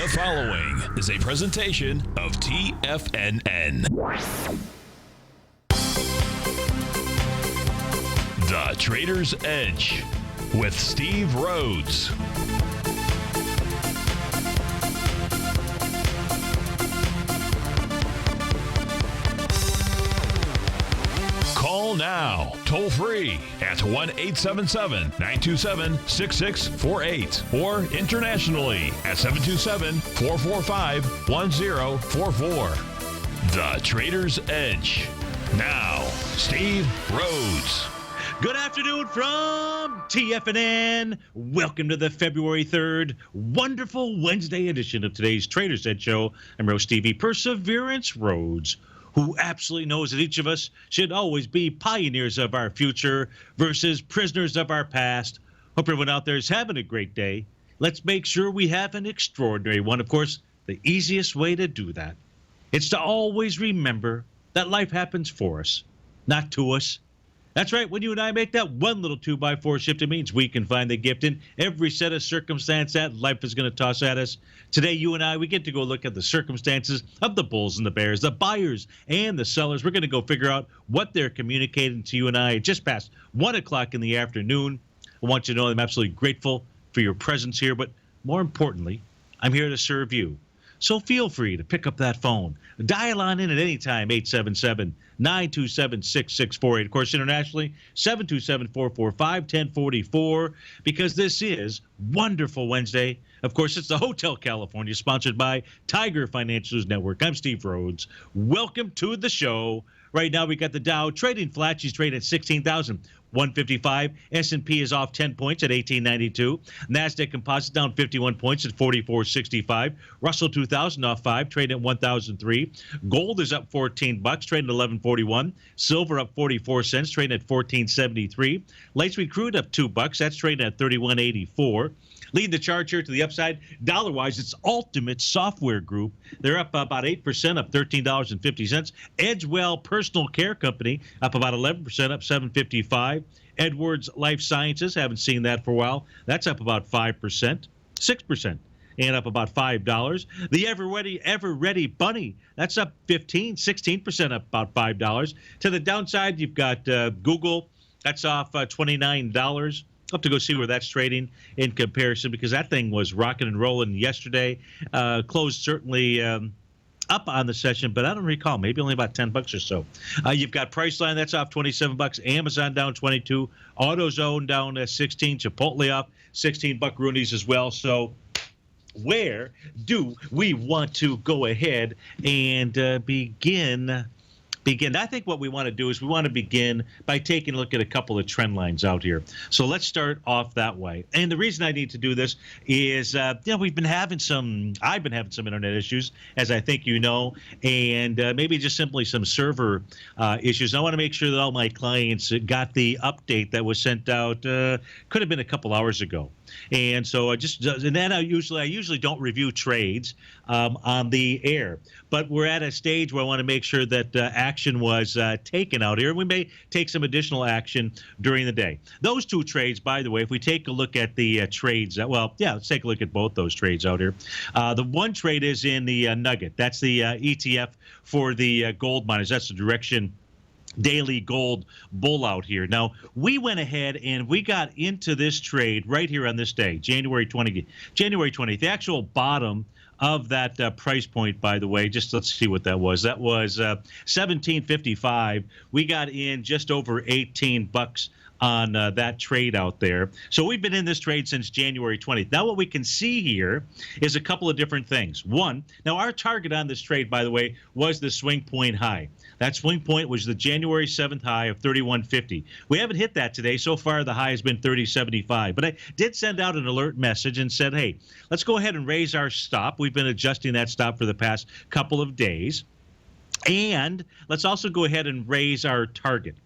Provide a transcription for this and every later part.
The following is a presentation of TFNN. The Trader's Edge with Steve Rhodes. Call now, toll free at 1-877-927-6648 or internationally at 727-445-1044. The Trader's Edge. Now, Steve Rhodes. Good afternoon from TFNN. Welcome to the February 3rd wonderful Wednesday edition of today's Trader's Edge Show. I'm Rhodes TV Perseverance Rhodes, who absolutely knows that each of us should always be pioneers of our future versus prisoners of our past. Hope everyone out there is having a great day. Let's make sure we have an extraordinary one. Of course, the easiest way to do that is to always remember that life happens for us, not to us. That's right. When you and I make that one little 2x4 shift, it means we can find the gift in every set of circumstance that life is going to toss at us. Today, you and I, we get to go look at the circumstances of the bulls and the bears, the buyers and the sellers. We're going to go figure out what they're communicating to you and I just past 1 o'clock in the afternoon. I want you to know I'm absolutely grateful for your presence here, but more importantly, I'm here to serve you. So feel free to pick up that phone. Dial on in at any time, 877-927-6648. Of course, internationally, 727-445-1044, because this is Wonderful Wednesday. Of course, it's the Hotel California, sponsored by Tiger Financial News Network. I'm Steve Rhodes. Welcome to the show. Right now, we got the Dow trading flat. She's trading at 16,155. S&P is off 10 points at 1892. NASDAQ Composite down 51 points at 4465. Russell 2000 off 5, trading at 1,003. Gold is up $14, trading at 1141. Silver up 44 cents, trading at 1473. Light sweet crude up $2, that's trading at 3184. Lead the charge here to the upside. Dollar-wise, it's Ultimate Software Group. They're up about 8%, up $13.50. Edgewell Personal Care Company up about 11%, up $7.55. Edwards Life Sciences, haven't seen that for a while. That's up about 5%, 6%, and up about $5. The Ever-Ready Bunny, that's up 16%, up about $5. To the downside, you've got Google, that's off $29. I'll have to go see where that's trading in comparison, because that thing was rocking and rolling yesterday. Closed certainly up on the session, but I don't recall, maybe only about $10 or so. You've got Priceline, that's off $27. Amazon down 22. AutoZone down 16. Chipotle off 16 buckaroonies as well. So where do we want to go ahead and begin? I think what we want to do is we want to begin by taking a look at a couple of trend lines out here. So let's start off that way. And the reason I need to do this is, I've been having some internet issues, as I think you know, and maybe just simply some server issues. I want to make sure that all my clients got the update that was sent out, could have been a couple hours ago. And so I usually don't review trades on the air, but we're at a stage where I want to make sure that action was taken out here. We may take some additional action during the day. Those two trades, by the way, if we take a look at the trades, let's take a look at both those trades out here. The one trade is in the Nugget. That's the ETF for the gold miners. That's the direction daily gold bull out here. Now, we went ahead and we got into this trade right here on this day, January 20th. The actual bottom of that price point, by the way, just let's see what that was. That was 17.55. We got in just over $18 on that trade out there. So we've been in this trade since January 20th. Now what we can see here is a couple of different things. One, now our target on this trade, by the way, was the swing point high. That swing point was the January 7th high of 31.50. We haven't hit that today. So far, the high has been 30.75. But I did send out an alert message and said, hey, let's go ahead and raise our stop. We've been adjusting that stop for the past couple of days. And let's also go ahead and raise our target.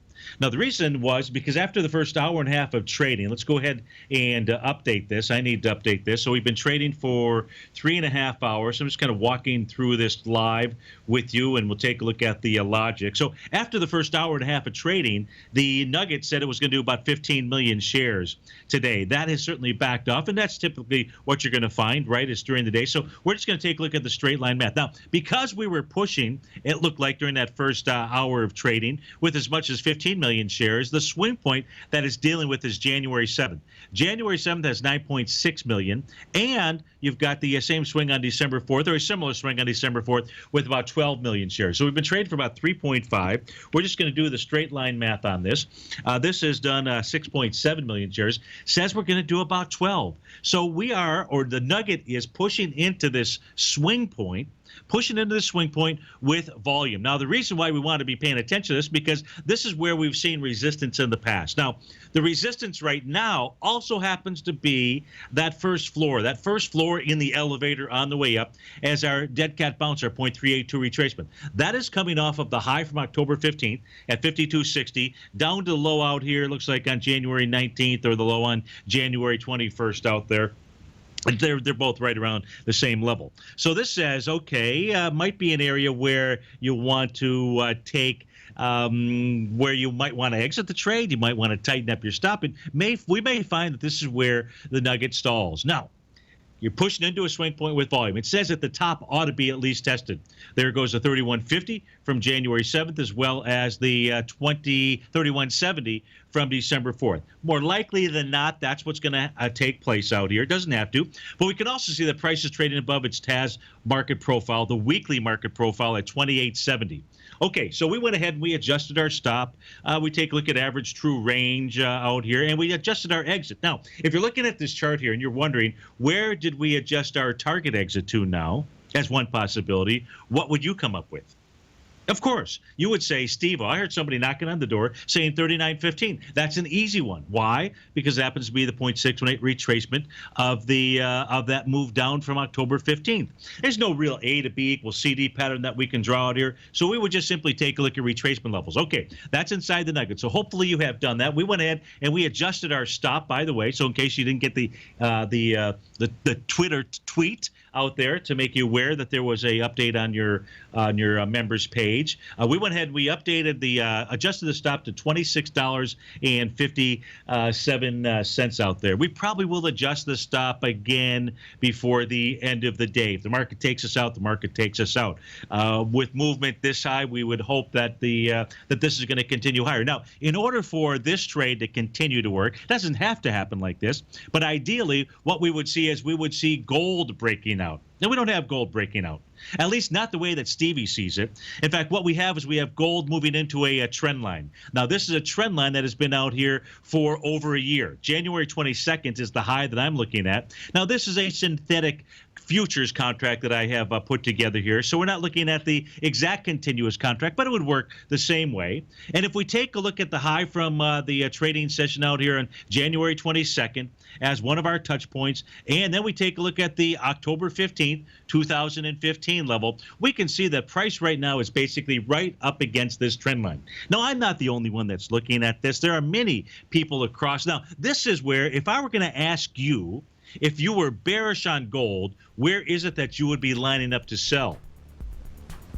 Now, the reason was because after the first hour and a half of trading, let's go ahead and update this. I need to update this. So we've been trading for 3.5 hours. I'm just kind of walking through this live with you, and we'll take a look at the logic. So after the first hour and a half of trading, the Nugget said it was going to do about 15 million shares today. That has certainly backed off, and that's typically what you're going to find, right, is during the day. So we're just going to take a look at the straight line math. Now, because we were pushing, it looked like during that first hour of trading, with as much as 15 million shares, the swing point that it's dealing with is January 7th. January 7th has 9.6 million, and you've got the same swing on December 4th, or a similar swing on December 4th, with about 12 million shares. So we've been trading for about 3.5. We're just going to do the straight line math on this. This has done 6.7 million shares. Says we're going to do about 12. So we are, or the Nugget is pushing into this swing point, with volume. Now, the reason why we want to be paying attention to this, because this is where we've seen resistance in the past. Now, the resistance right now also happens to be that first floor in the elevator on the way up, as our dead cat bouncer 0.382 retracement. That is coming off of the high from October 15th at 52.60 down to the low out here, looks like on January 19th, or the low on January 21st out there. They're both right around the same level. So this says, okay, might be an area where you want to take, where you might want to exit the trade. You might want to tighten up your stop. We may find that this is where the Nugget stalls. Now, you're pushing into a swing point with volume. It says at the top ought to be at least tested. There goes the 3150 from January 7th, as well as the 3170 from December 4th. More likely than not, that's what's going to take place out here. It doesn't have to. But we can also see that price is trading above its TAS market profile, the weekly market profile, at 2870. Okay, so we went ahead and we adjusted our stop. We take a look at average true range out here, and we adjusted our exit. Now, if you're looking at this chart here and you're wondering, where did we adjust our target exit to now, as one possibility, what would you come up with? Of course, you would say, Steve, I heard somebody knocking on the door saying 39.15. That's an easy one. Why? Because it happens to be the 0.618 retracement of the of that move down from October 15th. There's no real A to B equals CD pattern that we can draw out here. So we would just simply take a look at retracement levels. Okay, that's inside the Nugget. So hopefully you have done that. We went ahead and we adjusted our stop, by the way. So in case you didn't get the Twitter tweet out there to make you aware that there was a update on your members page. We went ahead and we updated adjusted the stop to $26.57 out there. We probably will adjust the stop again before the end of the day. If the market takes us out, the market takes us out. With movement this high, we would hope that that this is going to continue higher. Now, in order for this trade to continue to work, it doesn't have to happen like this, but ideally what we would see is we would see gold breaking out. Now, we don't have gold breaking out, at least not the way that Stevie sees it. In fact, what we have is we have gold moving into a trend line. Now, this is a trend line that has been out here for over a year. January 22nd is the high that I'm looking at. Now, this is a synthetic futures contract that I have put together here. So we're not looking at the exact continuous contract, but it would work the same way. And if we take a look at the high from the trading session out here on January 22nd as one of our touch points, and then we take a look at the October 15th, 2015 level, we can see that price right now is basically right up against this trend line. Now, I'm not the only one that's looking at this. There are many people across. Now, this is where, if I were going to ask you, if you were bearish on gold, where is it that you would be lining up to sell?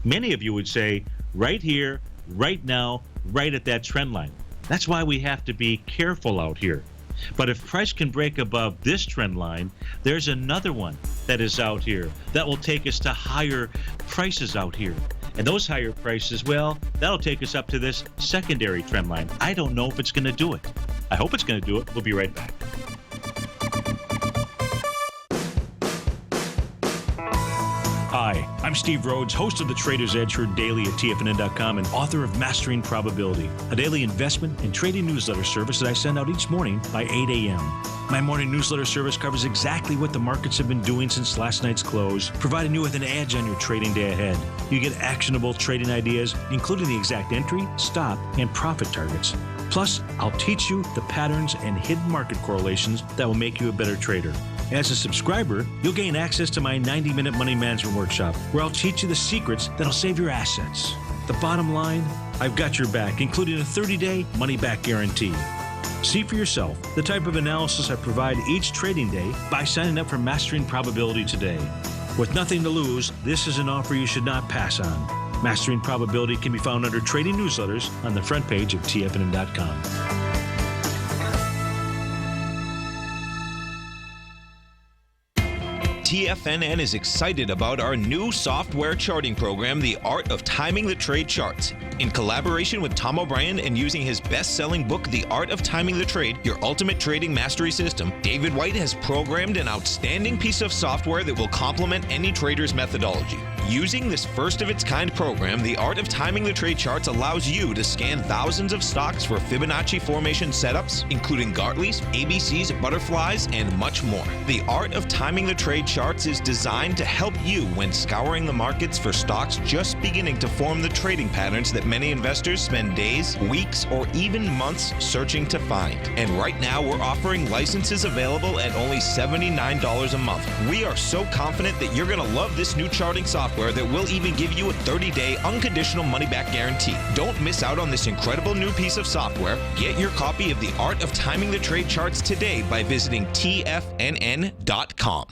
Many of you would say right here, right now, right at that trend line. That's why we have to be careful out here. But if price can break above this trend line, there's another one that is out here that will take us to higher prices out here. And those higher prices, well, that'll take us up to this secondary trend line. I don't know if it's going to do it. I hope it's going to do it. We'll be right back. Hi, I'm Steve Rhodes, host of the Trader's Edge heard daily at TFNN.com and author of Mastering Probability, a daily investment and trading newsletter service that I send out each morning by 8 a.m. My morning newsletter service covers exactly what the markets have been doing since last night's close, providing you with an edge on your trading day ahead. You get actionable trading ideas, including the exact entry, stop, and profit targets. Plus, I'll teach you the patterns and hidden market correlations that will make you a better trader. As a subscriber, you'll gain access to my 90-minute money management workshop, where I'll teach you the secrets that'll save your assets. The bottom line, I've got your back, including a 30-day money-back guarantee. See for yourself the type of analysis I provide each trading day by signing up for Mastering Probability today. With nothing to lose, this is an offer you should not pass on. Mastering Probability can be found under Trading Newsletters on the front page of TFNN.com. TFNN is excited about our new software charting program, The Art of Timing the Trade Charts. In collaboration with Tom O'Brien and using his best-selling book, The Art of Timing the Trade, Your Ultimate Trading Mastery System, David White has programmed an outstanding piece of software that will complement any trader's methodology. Using this first-of-its-kind program, The Art of Timing the Trade Charts allows you to scan thousands of stocks for Fibonacci formation setups, including Gartley's, ABC's, butterflies, and much more. The Art of Timing the Trade Charts is designed to help you when scouring the markets for stocks just beginning to form the trading patterns that many investors spend days, weeks, or even months searching to find. And right now, we're offering licenses available at only $79 a month. We are so confident that you're going to love this new charting software that will even give you a 30-day unconditional money-back guarantee. Don't miss out on this incredible new piece of software. Get your copy of The Art of Timing the Trade Charts today by visiting TFNN.com.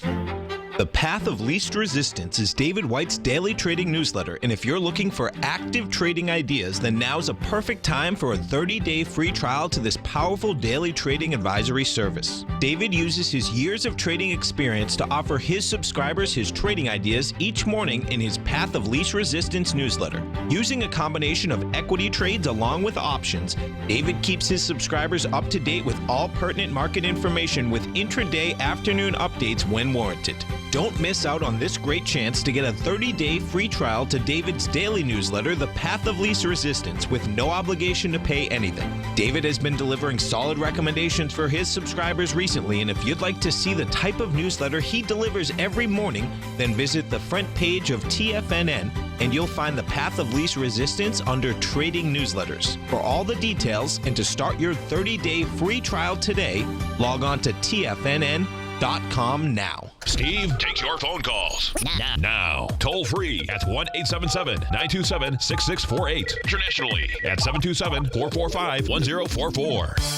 The Path of Least Resistance is David White's daily trading newsletter, and if you're looking for active trading ideas, then now's a perfect time for a 30-day free trial to this powerful daily trading advisory service. David uses his years of trading experience to offer his subscribers his trading ideas each morning in his Path of Least Resistance newsletter. Using a combination of equity trades along with options, David keeps his subscribers up to date with all pertinent market information with intraday afternoon updates when warranted. Don't miss out on this great chance to get a 30-day free trial to David's daily newsletter, The Path of Least Resistance, with no obligation to pay anything. David has been delivering solid recommendations for his subscribers recently, and if you'd like to see the type of newsletter he delivers every morning, then visit the front page of TFNN, and you'll find The Path of Least Resistance under Trading Newsletters. For all the details and to start your 30-day free trial today, log on to TFNN.com now. Steve takes your phone calls now. Toll free at 1-877-927-6648. Internationally at 727-445-1044.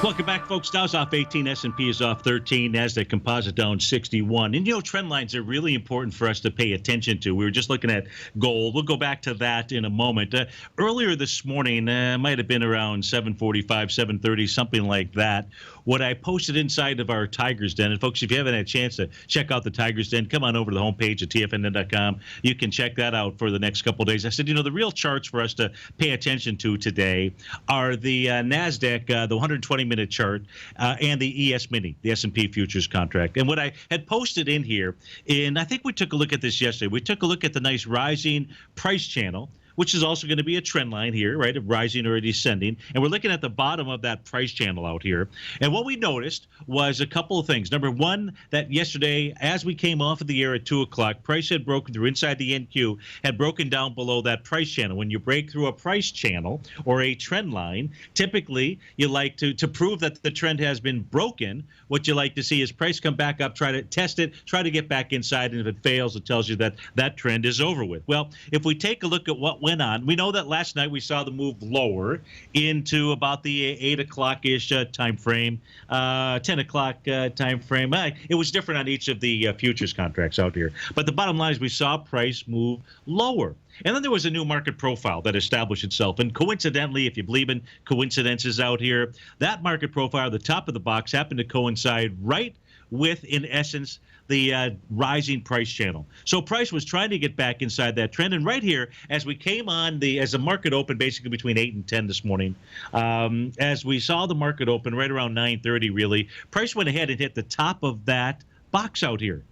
Welcome back, folks. Dow's off 18, S&P is off 13, NASDAQ Composite down 61. And, trend lines are really important for us to pay attention to. We were just looking at gold. We'll go back to that in a moment. Earlier this morning, might have been around 7:45, 7:30, something like that, what I posted inside of our Tiger's Den. And, folks, if you haven't had a chance to check out the Tiger's Den, come on over to the homepage at TFNN.com. You can check that out for the next couple of days. I said, the real charts for us to pay attention to today are the NASDAQ, the 120-minute chart, and the ES Mini, the S&P futures contract. And what I had posted in here, and I think we took a look at this yesterday, we took a look at the nice rising price channel, which is also going to be a trend line here, right, of rising or descending. And we're looking at the bottom of that price channel out here. And what we noticed was a couple of things. Number one, that yesterday, as we came off of the air at 2 o'clock, price had broken through inside the NQ, had broken down below that price channel. When you break through a price channel or a trend line, typically you like to prove that the trend has been broken. What you like to see is price come back up, try to test it, try to get back inside, and if it fails, it tells you that that trend is over with. Well, if we take a look at what went on, we know that last night we saw the move lower into about the 8 o'clock-ish time frame, 10 o'clock time frame. It was different on each of the futures contracts out here. But the bottom line is we saw price move lower. And then there was a new market profile that established itself. And coincidentally, if you believe in coincidences out here, that market profile, the top of the box, happened to coincide right with, in essence, the rising price channel. So price was trying to get back inside that trend. And right here, as we came on, as the market opened basically between 8 and 10 this morning, as we saw the market open right around 9:30, really, price went ahead and hit the top of that box out here.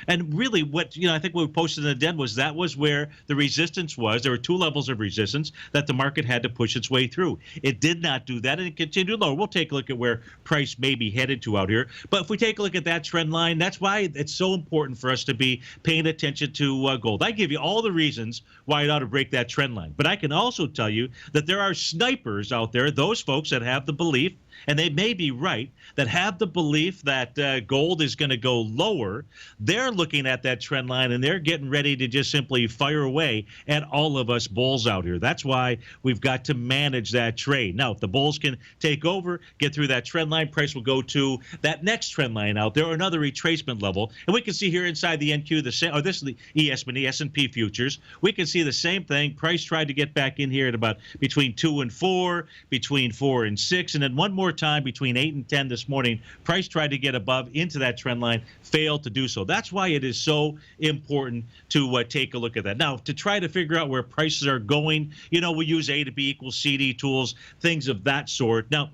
And really what, I think what we posted in the den was that was where the resistance was. There were two levels of resistance that the market had to push its way through. It did not do that, and it continued lower. We'll take a look at where price may be headed to out here. But if we take a look at that trend line, that's why it's so important for us to be paying attention to gold. I give you all the reasons why it ought to break that trend line. But I can also tell you that there are snipers out there, those folks that have the belief and they may be right, that have the belief that gold is going to go lower. They're looking at that trend line, and they're getting ready to just simply fire away at all of us bulls out here. That's why we've got to manage that trade. Now, if the bulls can take over, get through that trend line, price will go to that next trend line out there, or another retracement level. And we can see here inside the NQ, this is the S&P futures. We can see the same thing. Price tried to get back in here at about between 2 and 4, between 4 and 6, and then one more time between 8 and 10 this morning. Price tried to get above into that trend line, failed to do so. That's why it is so important to take a look at that. Now, to try to figure out where prices are going, we use A to B equals CD tools, things of that sort. Now,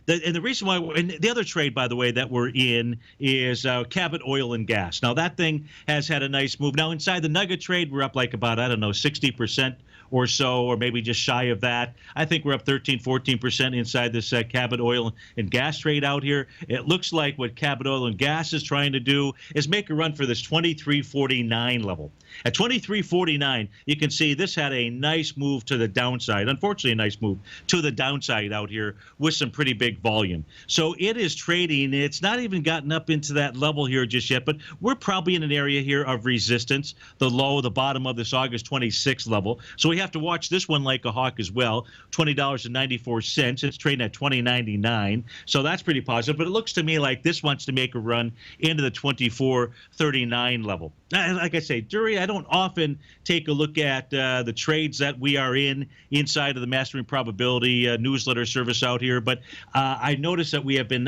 the reason why, and the other trade, by the way, that we're in is Cabot Oil and Gas. Now, that thing has had a nice move. Now, inside the nugget trade, we're up like about, 60% or so, or maybe just shy of that. I think we're up 13, 14% inside this Cabot Oil and Gas trade out here. It looks like what Cabot Oil and Gas is trying to do is make a run for this 23.49 level. At 23.49, you can see this had a nice move to the downside. Unfortunately, a nice move to the downside out here with some pretty big volume. So it is trading. It's not even gotten up into that level here just yet, but we're probably in an area here of resistance, the bottom of this August 26 level. So we have to watch this one like a hawk as well. $20.94. It's trading at $20.99. So that's pretty positive. But it looks to me like this wants to make a run into the 24.39 level. Like I say, I don't often take a look at the trades that we are inside of the Mastering Probability newsletter service out here. But I noticed that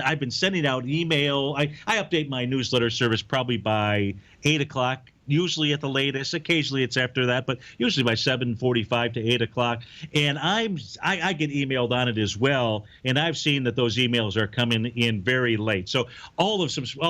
I've been sending out email. I update my newsletter service probably by 8 o'clock. Usually at the latest. Occasionally it's after that, but usually by 7:45 to 8 o'clock. And I get emailed on it as well, and I've seen that those emails are coming in very late. So all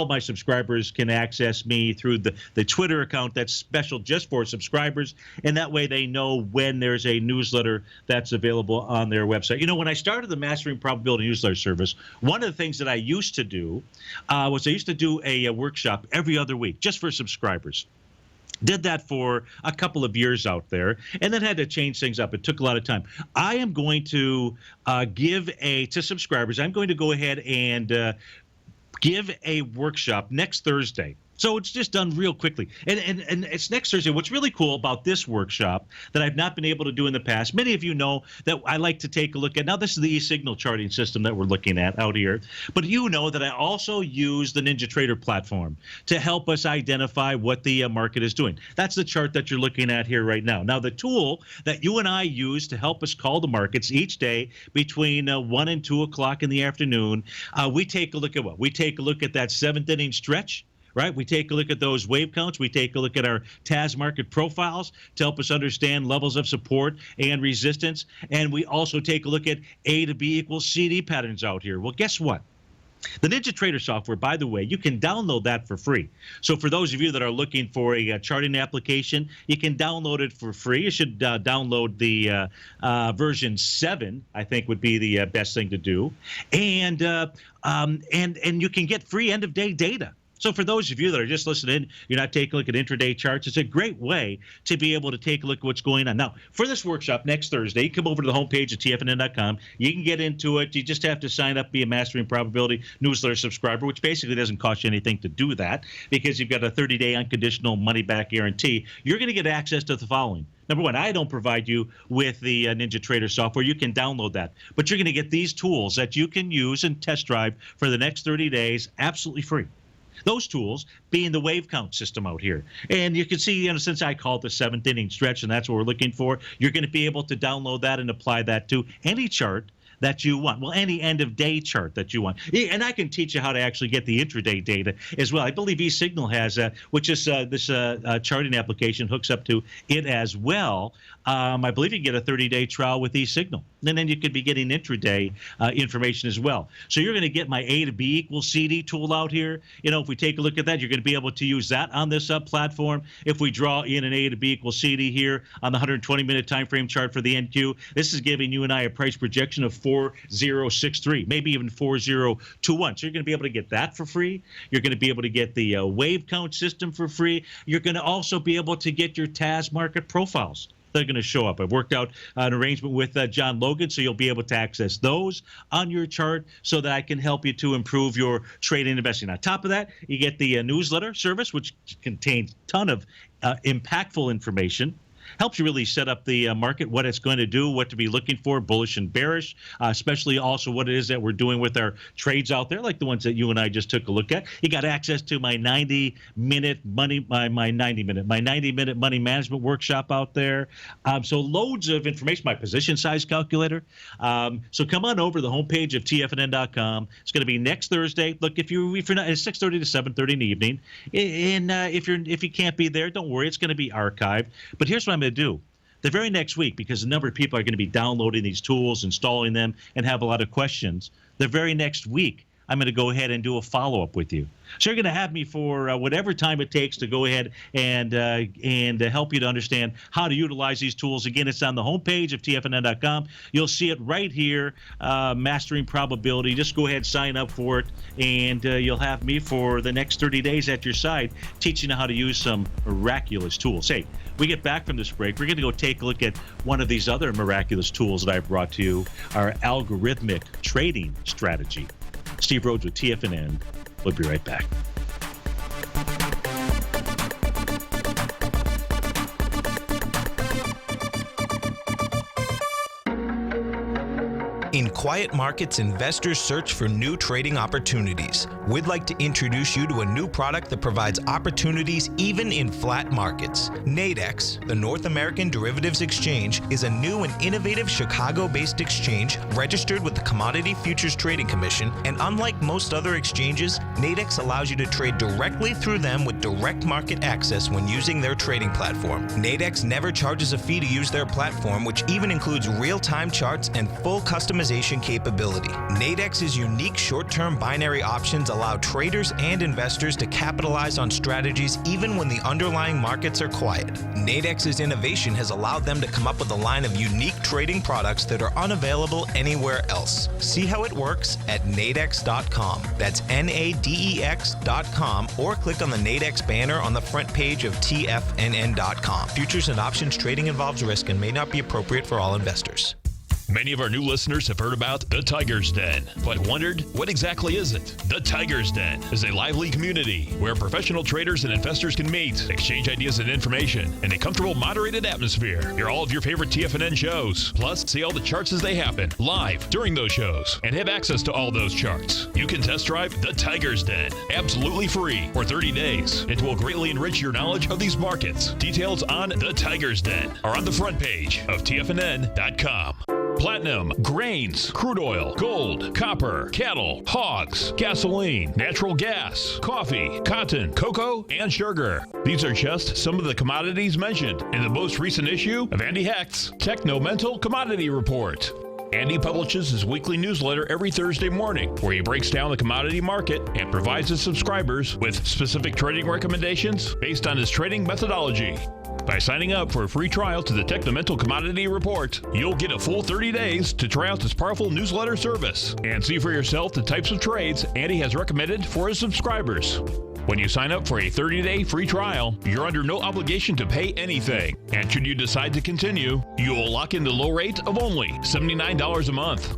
my subscribers can access me through the Twitter account that's special just for subscribers, and that way they know when there's a newsletter that's available on their website. When I started the Mastering Probability newsletter service, one of the things that I used to do was I used to do a workshop every other week just for subscribers. Did that for a couple of years out there, and then had to change things up. It took a lot of time. I am going to to subscribers, I'm going to go ahead and give a workshop next Thursday. So it's just done real quickly. And it's next Thursday. What's really cool about this workshop that I've not been able to do in the past, many of you know that I like to take a look at. Now, this is the e-signal charting system that we're looking at out here. But you know that I also use the NinjaTrader platform to help us identify what the market is doing. That's the chart that you're looking at here right now. Now, the tool that you and I use to help us call the markets each day between 1 and 2 o'clock in the afternoon, we take a look at what? We take a look at that 7th inning stretch. Right? We take a look at those wave counts. We take a look at our TAS market profiles to help us understand levels of support and resistance. And we also take a look at A to B equals CD patterns out here. Well, guess what? The NinjaTrader software, by the way, you can download that for free. So for those of you that are looking for a charting application, you can download it for free. You should download the version 7, I think would be the best thing to do. And you can get free end-of-day data. So for those of you that are just listening, you're not taking a look at intraday charts, it's a great way to be able to take a look at what's going on. Now, for this workshop next Thursday, you come over to the homepage at TFNN.com. You can get into it. You just have to sign up, be a Mastering Probability newsletter subscriber, which basically doesn't cost you anything to do that because you've got a 30-day unconditional money-back guarantee. You're going to get access to the following. Number one, I don't provide you with the NinjaTrader software. You can download that. But you're going to get these tools that you can use and test drive for the next 30 days absolutely free. Those tools being the wave count system out here. And you can see, since I call it the 7th inning stretch, and that's what we're looking for, you're going to be able to download that and apply that to any chart that you want. Well, any end-of-day chart that you want. And I can teach you how to actually get the intraday data as well. I believe eSignal has, which is this charting application hooks up to it as well. I believe you can get a 30-day trial with eSignal. And then you could be getting intraday information as well. So you're going to get my A to B equals CD tool out here. If we take a look at that, you're going to be able to use that on this platform. If we draw in an A to B equals CD here on the 120-minute time frame chart for the NQ, this is giving you and I a price projection of 4063, maybe even 4021. So you're going to be able to get that for free. You're going to be able to get the wave count system for free. You're going to also be able to get your TAS market profiles they're going to show up. I've worked out an arrangement with John Logan, so you'll be able to access those on your chart so that I can help you to improve your trading and investing. On top of that, you get the newsletter service, which contains a ton of impactful information. Helps you really set up the market, what it's going to do, what to be looking for, bullish and bearish, especially also what it is that we're doing with our trades out there, like the ones that you and I just took a look at. You got access to my 90-minute money, my 90-minute money management workshop out there. So loads of information, my position size calculator. So come on over to the homepage of TFNN.com. It's going to be next Thursday. Look, if you're not, it's 6:30 to 7:30 in the evening. And if you can't be there, don't worry, it's going to be archived. But here's what I'm going to do. The very next week, because a number of people are going to be downloading these tools, installing them, and have a lot of questions, the very next week, I'm going to go ahead and do a follow-up with you. So you're going to have me for whatever time it takes to go ahead and help you to understand how to utilize these tools. Again, it's on the homepage of TFNN.com. You'll see it right here, Mastering Probability. Just go ahead, sign up for it, and you'll have me for the next 30 days at your side teaching you how to use some miraculous tools. Hey, we get back from this break, we're going to go take a look at one of these other miraculous tools that I brought to you, our algorithmic trading strategy. Steve Rhodes with TFNN. We'll be right back. In quiet markets, investors search for new trading opportunities. We'd like to introduce you to a new product that provides opportunities even in flat markets. Nadex, the North American Derivatives Exchange, is a new and innovative Chicago-based exchange registered with the Commodity Futures Trading Commission, and unlike most other exchanges, Nadex allows you to trade directly through them with direct market access when using their trading platform. Nadex never charges a fee to use their platform, which even includes real-time charts and full customization capability. Nadex's unique short-term binary options allow traders and investors to capitalize on strategies even when the underlying markets are quiet. Nadex's innovation has allowed them to come up with a line of unique trading products that are unavailable anywhere else. See how it works at nadex.com. That's NADEX.com, or click on the Nadex banner on the front page of TFNN.com. Futures and options trading involves risk and may not be appropriate for all investors. Many of our new listeners have heard about the Tiger's Den, but wondered, what exactly is it? The Tiger's Den is a lively community where professional traders and investors can meet, exchange ideas and information in a comfortable, moderated atmosphere. Hear all of your favorite TFNN shows, plus see all the charts as they happen live during those shows, and have access to all those charts. You can test drive the Tiger's Den absolutely free for 30 days. It will greatly enrich your knowledge of these markets. Details on the Tiger's Den are on the front page of TFNN.com. Platinum, grains, crude oil, gold, copper, cattle, hogs, gasoline, natural gas, coffee, cotton, cocoa, and sugar. These are just some of the commodities mentioned in the most recent issue of Andy Hecht's Techno-Mental Commodity Report. Andy publishes his weekly newsletter every Thursday morning, where he breaks down the commodity market and provides his subscribers with specific trading recommendations based on his trading methodology. By signing up for a free trial to the Techno-Mental Commodity Report, you'll get a full 30 days to try out this powerful newsletter service and see for yourself the types of trades Andy has recommended for his subscribers. When you sign up for a 30-day free trial, you're under no obligation to pay anything. And should you decide to continue, you will lock in the low rate of only $79 a month.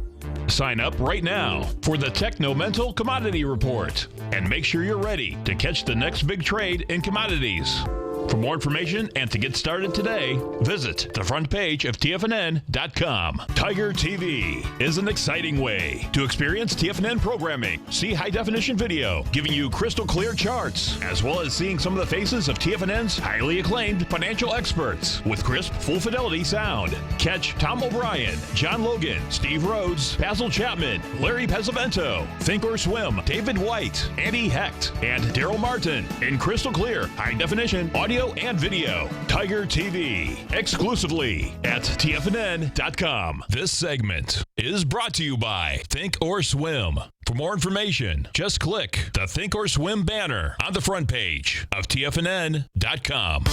Sign up right now for the Techno-Mental Commodity Report and make sure you're ready to catch the next big trade in commodities. For more information and to get started today, visit the front page of TFNN.com. Tiger TV is an exciting way to experience TFNN programming. See high-definition video giving you crystal clear charts, as well as seeing some of the faces of TFNN's highly acclaimed financial experts with crisp, full-fidelity sound. Catch Tom O'Brien, John Logan, Steve Rhodes, Basil Chapman, Larry Pesavento, Think or Swim, David White, Andy Hecht, and Daryl Martin in crystal clear, high-definition audio and video. Tiger TV, exclusively at TFNN.com. This segment is brought to you by Think or Swim. For more information, just click the Think or Swim banner on the front page of TFNN.com.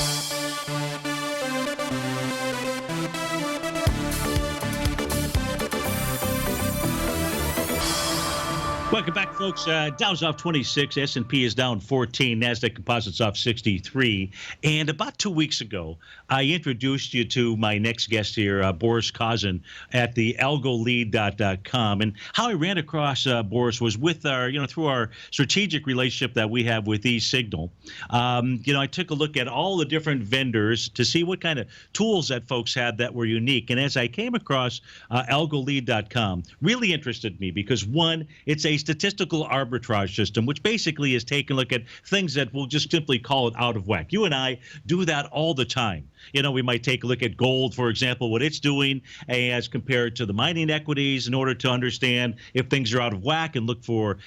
Welcome back, folks. Dow's off 26, S&P is down 14, NASDAQ Composites off 63. And about 2 weeks ago, I introduced you to my next guest here, Boris Kozin at the algolead.com. And how I ran across Boris was with our, through our strategic relationship that we have with eSignal. I took a look at all the different vendors to see what kind of tools that folks had that were unique. And as I came across algolead.com, really interested me because, one, it's a statistical arbitrage system, which basically is taking a look at things that we'll just simply call it out of whack. You and I do that all the time. We might take a look at gold, for example, what it's doing as compared to the mining equities in order to understand if things are out of whack and look for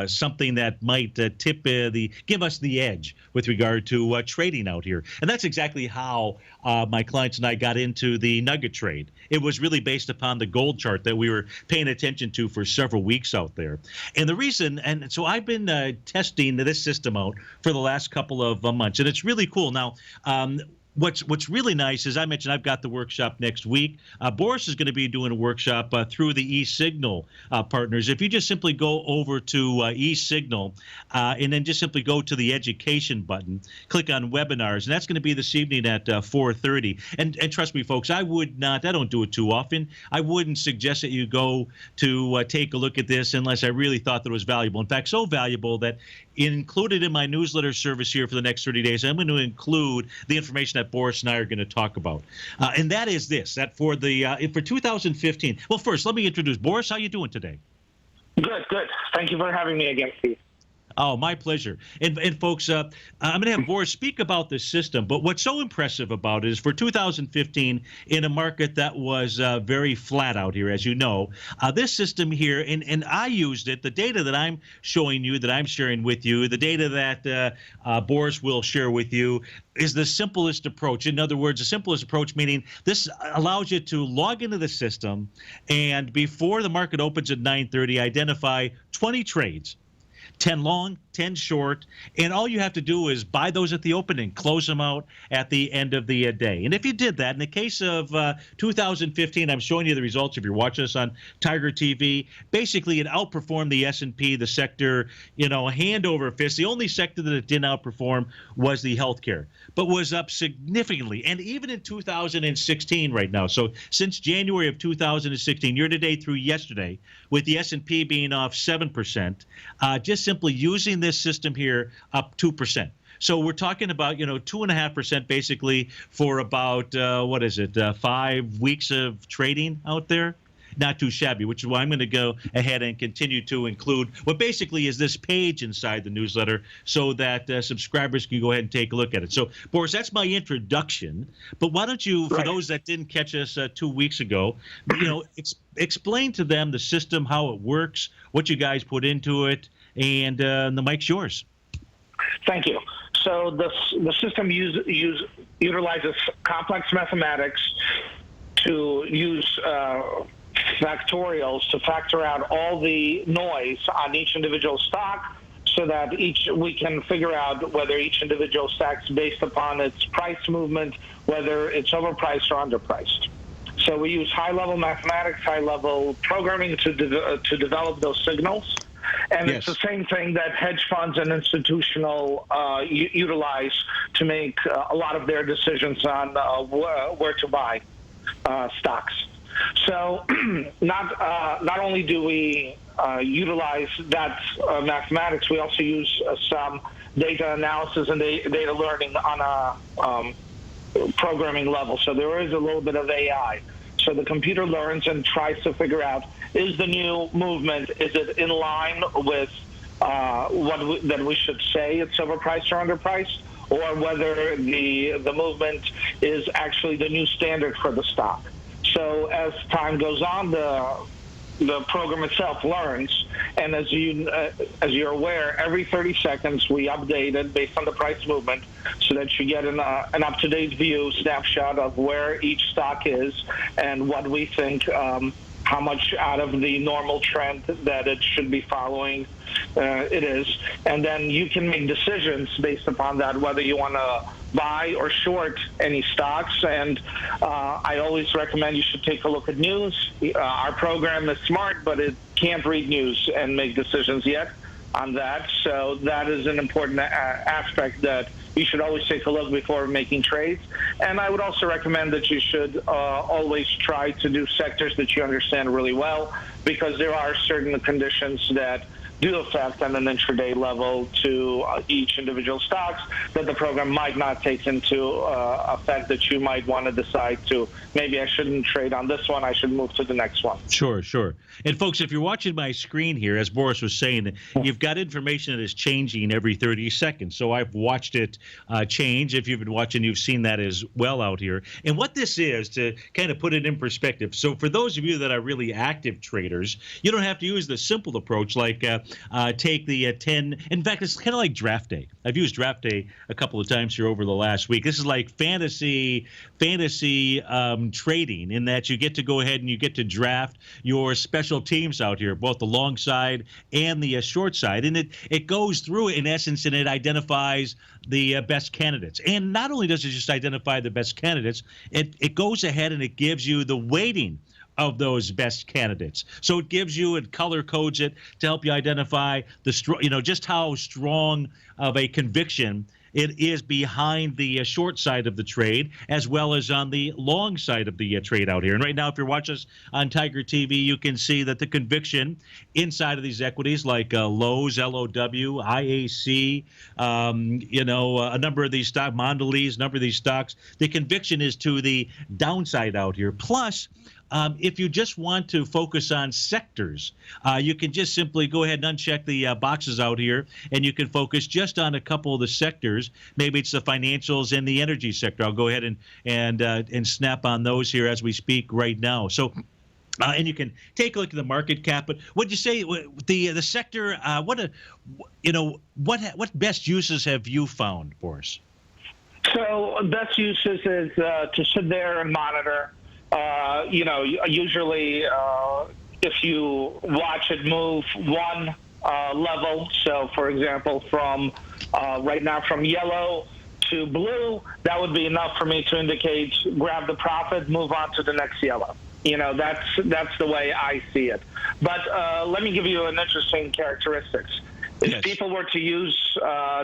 something that might give us the edge with regard to trading out here. And that's exactly how my clients and I got into the nugget trade. It was really based upon the gold chart that we were paying attention to for several weeks out there. And the reason, and so I've been testing this system out for the last couple of months, and it's really cool. Now, What's really nice is I mentioned I've got the workshop next week. Boris is going to be doing a workshop through the eSignal partners. If you just simply go over to eSignal and then just simply go to the education button, click on webinars, and that's going to be this evening at 4:30. And trust me, folks, I don't do it too often. I wouldn't suggest that you go to take a look at this unless I really thought that it was valuable. In fact, so valuable that included in my newsletter service here for the next 30 days, I'm going to include the information that Boris and I are going to talk about. And that is this, that for 2015, well, first, let me introduce Boris. How you doing today? Good. Thank you for having me again, Steve. Oh, my pleasure. And folks, I'm going to have Boris speak about this system. But what's so impressive about it is for 2015, in a market that was very flat out here, as you know, this system here, and I used it, the data that I'm showing you, that I'm sharing with you, the data that Boris will share with you, is the simplest approach. In other words, the simplest approach, meaning this allows you to log into the system and before the market opens at 9:30, identify 20 trades. 10 long, 10 short, and all you have to do is buy those at the opening, close them out at the end of the day. And if you did that, in the case of 2015, I'm showing you the results if you're watching us on TigerTV. Basically, it outperformed the S&P, the sector, hand over fist. The only sector that it didn't outperform was the healthcare, but was up significantly. And even in 2016 right now, so since January of 2016, year to date through yesterday, with the S&P being off 7%, just simply using this system here up 2%. So we're talking about, 2.5% basically for about, 5 weeks of trading out there. Not too shabby, which is why I'm going to go ahead and continue to include what basically is this page inside the newsletter so that subscribers can go ahead and take a look at it. So, Boris, that's my introduction. But why don't you, for those that didn't catch us 2 weeks ago, explain to them the system, how it works, what you guys put into it, and the mic's yours. Thank you. So the system utilizes complex mathematics to use factorials to factor out all the noise on each individual stock so that we can figure out whether each individual stock's based upon its price movement, whether it's overpriced or underpriced. So we use high-level mathematics, high-level programming to develop those signals. And It's the same thing that hedge funds and institutional utilize to make a lot of their decisions on where to buy stocks. So not only do we utilize that mathematics, we also use some data analysis and data learning on a programming level. So there is a little bit of AI. So the computer learns and tries to figure out, is the new movement, is it in line with that we should say it's overpriced or underpriced, or whether the movement is actually the new standard for the stock. So as time goes on, the program itself learns, and as you're aware, every 30 seconds we update it based on the price movement, so that you get an up-to-date view, snapshot of where each stock is and what we think, how much out of the normal trend that it should be following it is, and then you can make decisions based upon that, whether you want to buy or short any stocks. And I always recommend you should take a look at news. Our program is smart, but it can't read news and make decisions yet on that. So that is an important aspect that you should always take a look before making trades. And I would also recommend that you should always try to do sectors that you understand really well, because there are certain conditions that do affect on an intraday level to each individual stocks that the program might not take into effect, that you might want to decide to, maybe I shouldn't trade on this one, I should move to the next one. Sure. And folks, if you're watching my screen here, as Boris was saying, you've got information that is changing every 30 seconds. So I've watched it change. If you've been watching, you've seen that as well out here. And what this is, to kind of put it in perspective, so for those of you that are really active traders, you don't have to use the simple approach like take the 10. In fact, it's kind of like draft day. I've used draft day a couple of times here over the last week. This is like fantasy trading, in that you get to go ahead and you get to draft your special teams out here, both the long side and the short side. And it goes through, in essence, and it identifies the best candidates. And not only does it just identify the best candidates, it goes ahead and it gives you the weighting of those best candidates. So it gives you, and color codes it to help you identify just how strong of a conviction it is behind the short side of the trade, as well as on the long side of the trade out here. And right now, if you're watching us on Tiger TV, you can see that the conviction inside of these equities, like Lowe's, LOW, IAC, a number of these stocks, Mondelez, a number of these stocks, the conviction is to the downside out here. Plus, if you just want to focus on sectors, you can just simply go ahead and uncheck the boxes out here, and you can focus just on a couple of the sectors. Maybe it's the financials and the energy sector. I'll go ahead and snap on those here as we speak right now. So, and you can take a look at the market cap. But what'd you say the sector? What best uses have you found, Boris? So best uses is to sit there and monitor. Usually if you watch it move one level, so for example, from right now from yellow to blue, that would be enough for me to indicate grab the profit, move on to the next yellow. That's the way I see it. But let me give you an interesting characteristics. If Yes. people were to use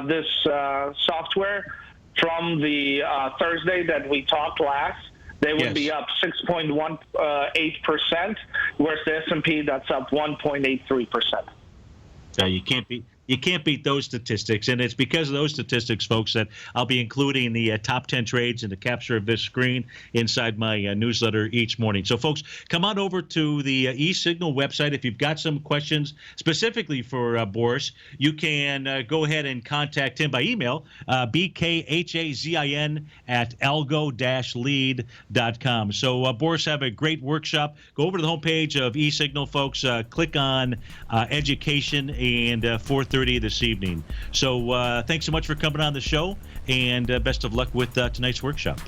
this software from the Thursday that we talked last, they would Yes. be up 6.18%, whereas the S&P, that's up 1.83%. You can't beat those statistics, and it's because of those statistics, folks, that I'll be including the top 10 trades in the capture of this screen inside my newsletter each morning. So, folks, come on over to the eSignal website. If you've got some questions specifically for Boris, you can go ahead and contact him by email, bkhazin@algo-lead.com. So, Boris, have a great workshop. Go over to the homepage of eSignal, folks. Click on education and 4:30 this evening. So thanks so much for coming on the show, and best of luck with tonight's workshop.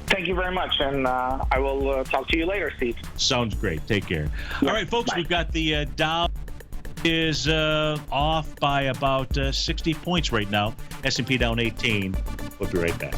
Thank you very much, and I will talk to you later, Steve. Sounds great. Take care. Yeah, All right, folks, bye. we've got the Dow is off by about 60 points right now. S&P down 18. We'll be right back.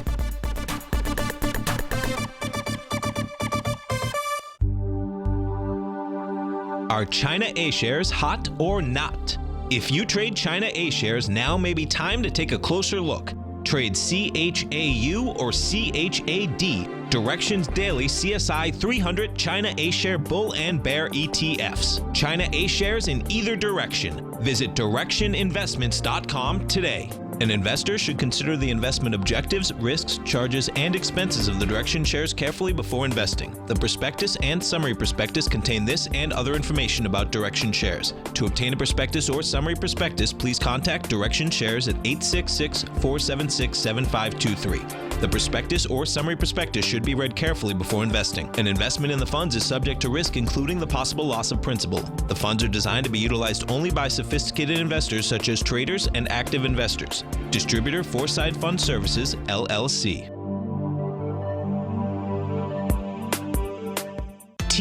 Are China A shares hot or not? If you trade China A shares, now may be time to take a closer look. Trade CHAU or CHAD, Directions Daily CSI 300 China A Share Bull and Bear ETFs. China A shares in either direction. Visit directioninvestments.com today. An investor should consider the investment objectives, risks, charges, and expenses of the Direction shares carefully before investing. The prospectus and summary prospectus contain this and other information about Direction shares. To obtain a prospectus or summary prospectus, please contact Direction shares at 866-476-7523. The prospectus or summary prospectus should be read carefully before investing. An investment in the funds is subject to risk, including the possible loss of principal. The funds are designed to be utilized only by sophisticated investors such as traders and active investors. Distributor Foreside Fund Services, LLC.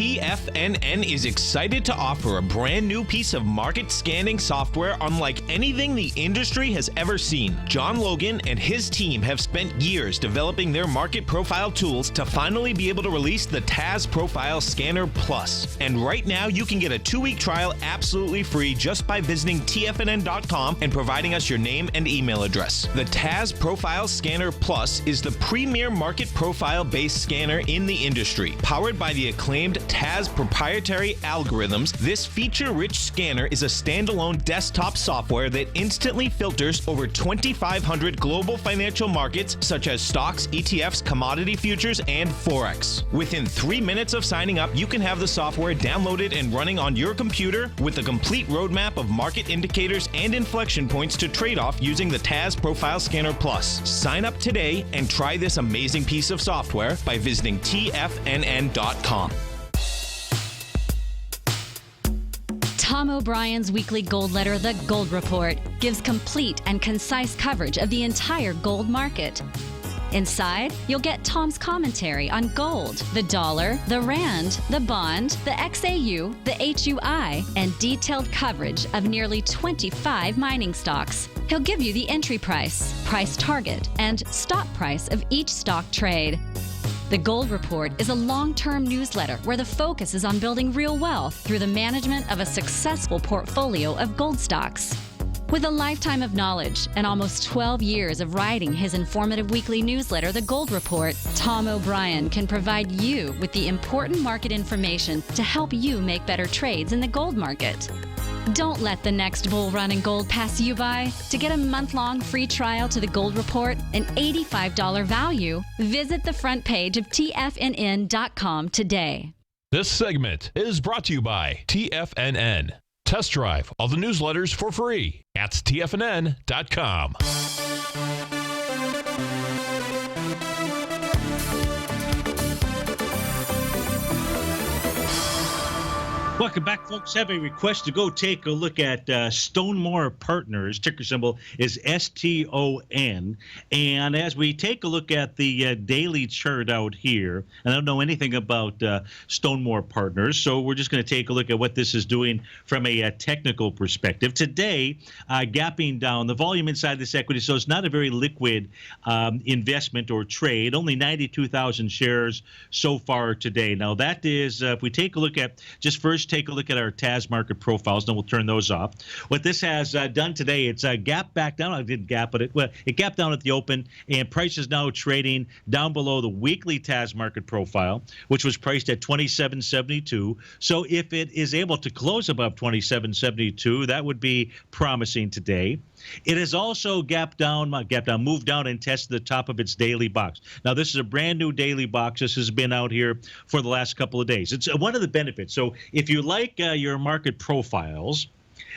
TFNN is excited to offer a brand new piece of market scanning software unlike anything the industry has ever seen. John Logan and his team have spent years developing their market profile tools to finally be able to release the TAS Profile Scanner Plus. And right now, you can get a 2-week trial absolutely free just by visiting TFNN.com and providing us your name and email address. The TAS Profile Scanner Plus is the premier market profile-based scanner in the industry. Powered by the acclaimed TAS proprietary algorithms, this feature-rich scanner is a standalone desktop software that instantly filters over 2,500 global financial markets such as stocks, ETFs, commodity futures, and Forex. Within 3 minutes of signing up, you can have the software downloaded and running on your computer with a complete roadmap of market indicators and inflection points to trade off using the TAS Profile Scanner Plus. Sign up today and try this amazing piece of software by visiting TFNN.com. Tom O'Brien's weekly gold letter, The Gold Report, gives complete and concise coverage of the entire gold market. Inside, you'll get Tom's commentary on gold, the dollar, the rand, the bond, the XAU, the HUI, and detailed coverage of nearly 25 mining stocks. He'll give you the entry price, price target, and stop price of each stock trade. The Gold Report is a long-term newsletter where the focus is on building real wealth through the management of a successful portfolio of gold stocks. With a lifetime of knowledge and almost 12 years of writing his informative weekly newsletter, The Gold Report, Tom O'Brien can provide you with the important market information to help you make better trades in the gold market. Don't let the next bull run in gold pass you by. To get a month-long free trial to The Gold Report, an $85 value, visit the front page of TFNN.com today. This segment is brought to you by TFNN. Test drive all the newsletters for free at TFNN.com. Welcome back, folks. Have a request to go take a look at Stonemore Partners. Ticker symbol is STON. And as we take a look at the daily chart out here, and I don't know anything about Stonemore Partners, so we're just going to take a look at what this is doing from a technical perspective. Today, gapping down the volume inside this equity, so it's not a very liquid investment or trade. Only 92,000 shares so far today. Now, that is, if we take a look at, just first take a look at our TAS market profiles, then we'll turn those off. What this has done today, it's gapped back down. I didn't gap, but it gapped down at the open, and price is now trading down below the weekly TAS market profile, which was priced at 27.72. So if it is able to close above 27.72, that would be promising today. It has also moved down and tested the top of its daily box. Now, this is a brand new daily box. This has been out here for the last couple of days. It's one of the benefits. So if you like your market profiles,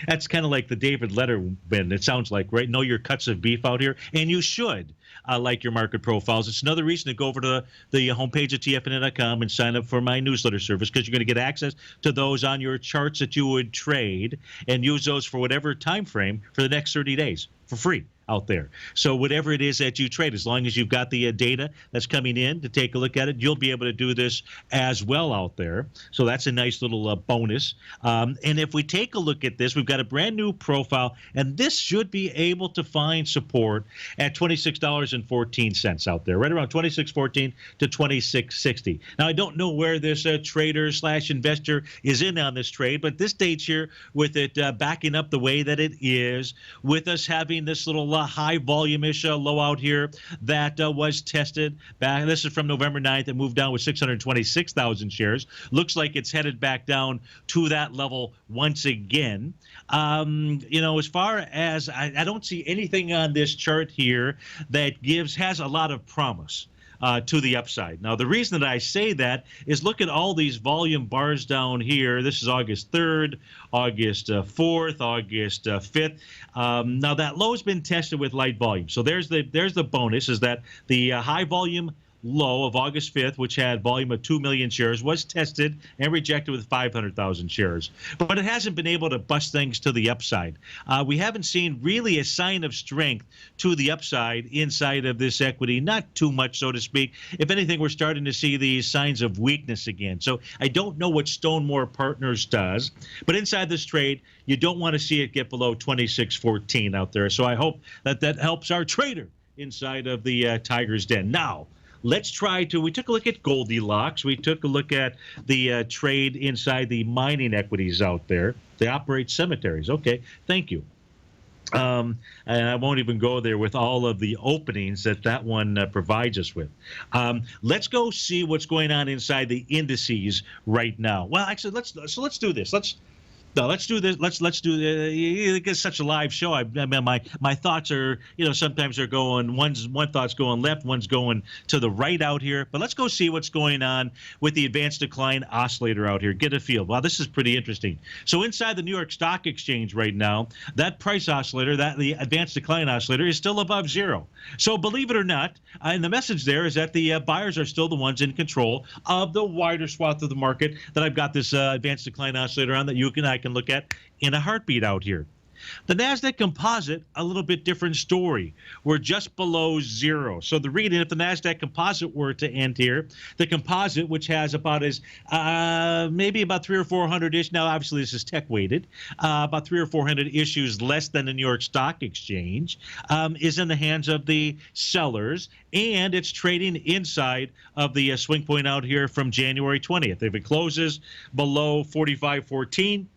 that's kind of like the David Letterman, it sounds like, right? Know your cuts of beef out here, and you should like your market profiles. It's another reason to go over to the homepage of TFNN.com and sign up for my newsletter service, because you're going to get access to those on your charts that you would trade and use those for whatever time frame for the next 30 days for free out there. So whatever it is that you trade, as long as you've got the data that's coming in to take a look at it, you'll be able to do this as well out there. So that's a nice little bonus. And if we take a look at this, we've got a brand new profile, and this should be able to find support at $26.14 out there, right around $26.14 to $26.60. Now, I don't know where this trader/investor is in on this trade, but this stage here, with it backing up the way that it is, with us having this little high volume-ish low out here that was tested back. This is from November 9th. It moved down with 626,000 shares. Looks like it's headed back down to that level once again. As far as I don't see anything on this chart here that has a lot of promise to the upside. Now, the reason that I say that is look at all these volume bars down here. This is August 3rd, August 4th, August 5th. Now, that low has been tested with light volume. So there's the bonus, is that the high volume low of August 5th, which had volume of 2 million shares, was tested and rejected with 500,000 shares. But it hasn't been able to bust things to the upside. We haven't seen really a sign of strength to the upside inside of this equity, not too much, so to speak. If anything, we're starting to see these signs of weakness again. So I don't know what Stonemore Partners does, but inside this trade, you don't want to see it get below 26.14 out there. So I hope that that helps our trader inside of the Tiger's Den. Now, let's try to, we took a look at Goldilocks. We took a look at the trade inside the mining equities out there. They operate cemeteries. Okay, thank you. And I won't even go there with all of the openings that one provides us with. Let's go see what's going on inside the indices right now. Well, actually, let's do this. Let's do this. Let's do it's such a live show. I mean, my thoughts are, sometimes they're going, one thought's going left, one's going to the right out here. But let's go see what's going on with the advanced decline oscillator out here. Get a feel. Wow, this is pretty interesting. So inside the New York Stock Exchange right now, that price oscillator, the advanced decline oscillator, is still above zero. So believe it or not, and the message there is that the buyers are still the ones in control of the wider swath of the market that I've got this advanced decline oscillator on that I can look at in a heartbeat out here. The NASDAQ composite, a little bit different story. We're just below zero. So the reading, if the NASDAQ composite were to end here, the composite, which has about maybe about 300 or 400 ish. Now, obviously, this is tech weighted, about 300 or 400 issues less than the New York Stock Exchange, is in the hands of the sellers, and it's trading inside of the swing point out here from January 20th. If it closes below 45.14,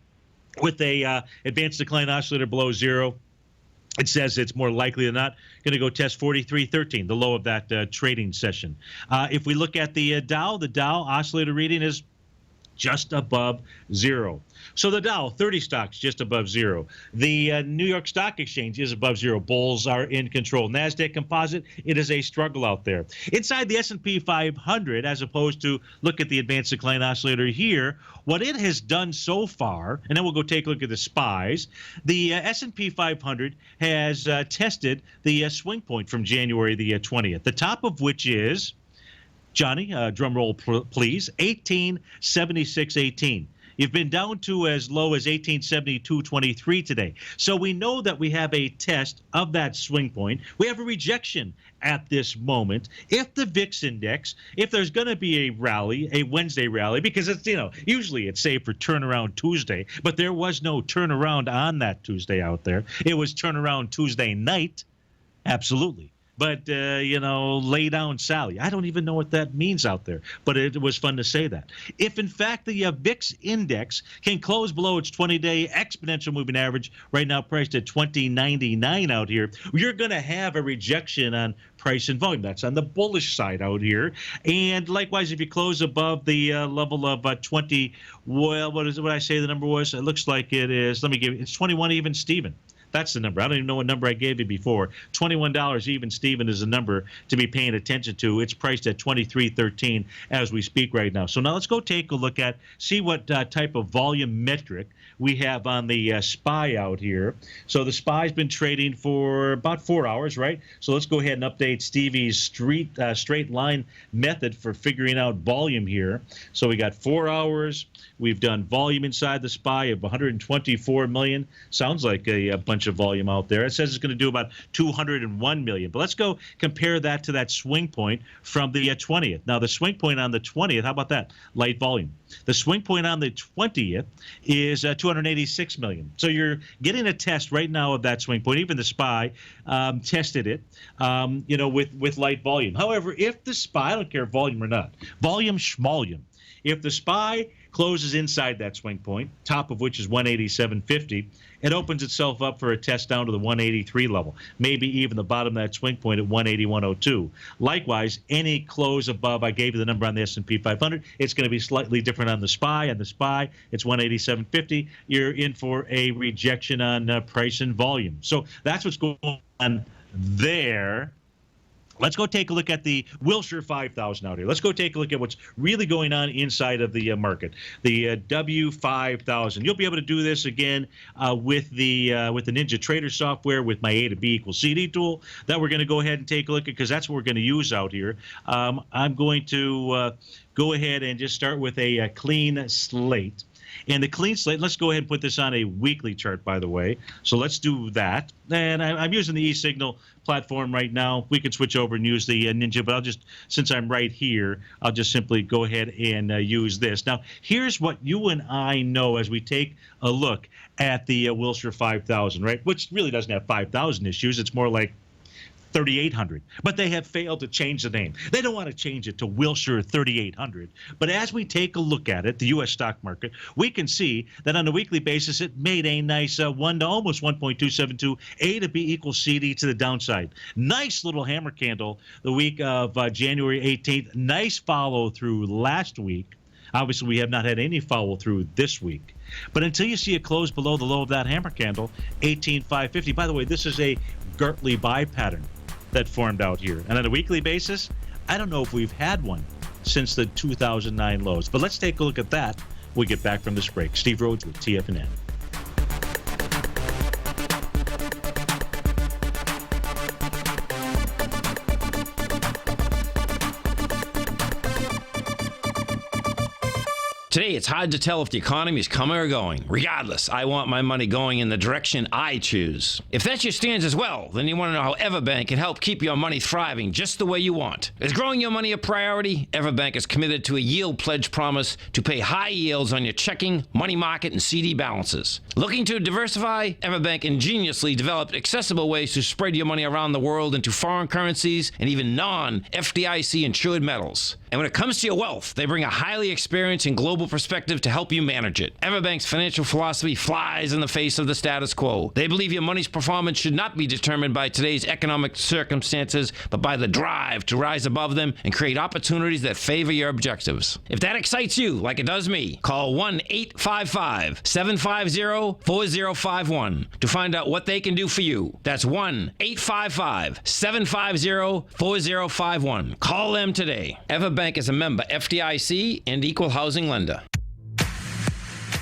with a advanced decline oscillator below zero, it says it's more likely than not going to go test 43.13, the low of that trading session. If we look at the Dow oscillator reading is just above zero. So the Dow 30 stocks just above zero. The New York Stock Exchange is above zero. Bulls are in control. NASDAQ composite, it is a struggle out there. Inside the S&P 500, as opposed to look at the advanced decline oscillator here, what it has done so far, and then we'll go take a look at the SPYs, the S&P 500 has tested the swing point from January the 20th, the top of which is, Johnny, drum roll please, 1876.18. You've been down to as low as 1872.23 today. So we know that we have a test of that swing point. We have a rejection at this moment. If the VIX index, if there's going to be a rally, a Wednesday rally, because it's, usually it's saved for turnaround Tuesday, but there was no turnaround on that Tuesday out there. It was turnaround Tuesday night. Absolutely. But, lay down Sally. I don't even know what that means out there, but it was fun to say that. If, in fact, the VIX index can close below its 20-day exponential moving average, right now priced at 20.99 out here, you're going to have a rejection on price and volume. That's on the bullish side out here. And likewise, if you close above the level of 20, well, what I say the number was? It looks like it is, it's 21 even Steven. That's the number. I don't even know what number I gave you before. $21 even Steven is a number to be paying attention to. It's priced at 23.13 as we speak right now. So now let's go take a look at, see what type of volume metric we have on the SPY out here. So the SPY's been trading for about 4 hours, right? So let's go ahead and update Stevie's straight line method for figuring out volume here. So we got 4 hours. We've done volume inside the SPY of 124 million. Sounds like a bunch of volume out there. It says it's going to do about 201 million. But let's go compare that to that swing point from the 20th. Now, the swing point on the 20th, how about that? Light volume. The swing point on the 20th is 286 million. So you're getting a test right now of that swing point. Even the SPY tested it, with light volume. However, if the SPY, I don't care volume or not, volume schmolium, if the SPY closes inside that swing point, top of which is 187.50, it opens itself up for a test down to the 183 level, maybe even the bottom of that swing point at 181.02. Likewise, any close above, I gave you the number on the S&P 500, it's going to be slightly different on the SPY. On the SPY, it's 187.50. You're in for a rejection on price and volume. So that's what's going on there. Let's go take a look at the Wilshire 5000 out here. Let's go take a look at what's really going on inside of the market. The W5000. You'll be able to do this again with the Ninja Trader software with my A to B equals CD tool that we're going to go ahead and take a look at, because that's what we're going to use out here. I'm going to go ahead and just start with a clean slate. And the clean slate, let's go ahead and put this on a weekly chart, by the way. So let's do that. And I'm using the eSignal platform right now. We can switch over and use the Ninja, but since I'm right here, I'll just simply go ahead and use this. Now, here's what you and I know as we take a look at the Wilshire 5000, right? Which really doesn't have 5,000 issues. It's more like 3,800, but they have failed to change the name. They don't want to change it to Wilshire 3,800. But as we take a look at it, the U.S. stock market, we can see that on a weekly basis, it made a nice 1 to almost 1.272 A to B equals CD to the downside. Nice little hammer candle the week of January 18th. Nice follow through last week. Obviously, we have not had any follow through this week. But until you see it close below the low of that hammer candle, 18,550. By the way, this is a Gartley buy pattern that formed out here. And on a weekly basis, I don't know if we've had one since the 2009 lows. But let's take a look at that when we get back from this break. Steve Rhodes with TFNN. Today, it's hard to tell if the economy is coming or going. Regardless, I want my money going in the direction I choose. If that's your stance as well, then you want to know how Everbank can help keep your money thriving just the way you want. Is growing your money a priority? Everbank is committed to a yield pledge promise to pay high yields on your checking, money market, and CD balances. Looking to diversify? Everbank ingeniously developed accessible ways to spread your money around the world into foreign currencies and even non-FDIC insured metals. And when it comes to your wealth, they bring a highly experienced and global perspective to help you manage it. Everbank's financial philosophy flies in the face of the status quo. They believe your money's performance should not be determined by today's economic circumstances, but by the drive to rise above them and create opportunities that favor your objectives. If that excites you, like it does me, call 1-855-750-4051 to find out what they can do for you. That's 1-855-750-4051. Call them today. Everbank is a member FDIC and equal housing lender.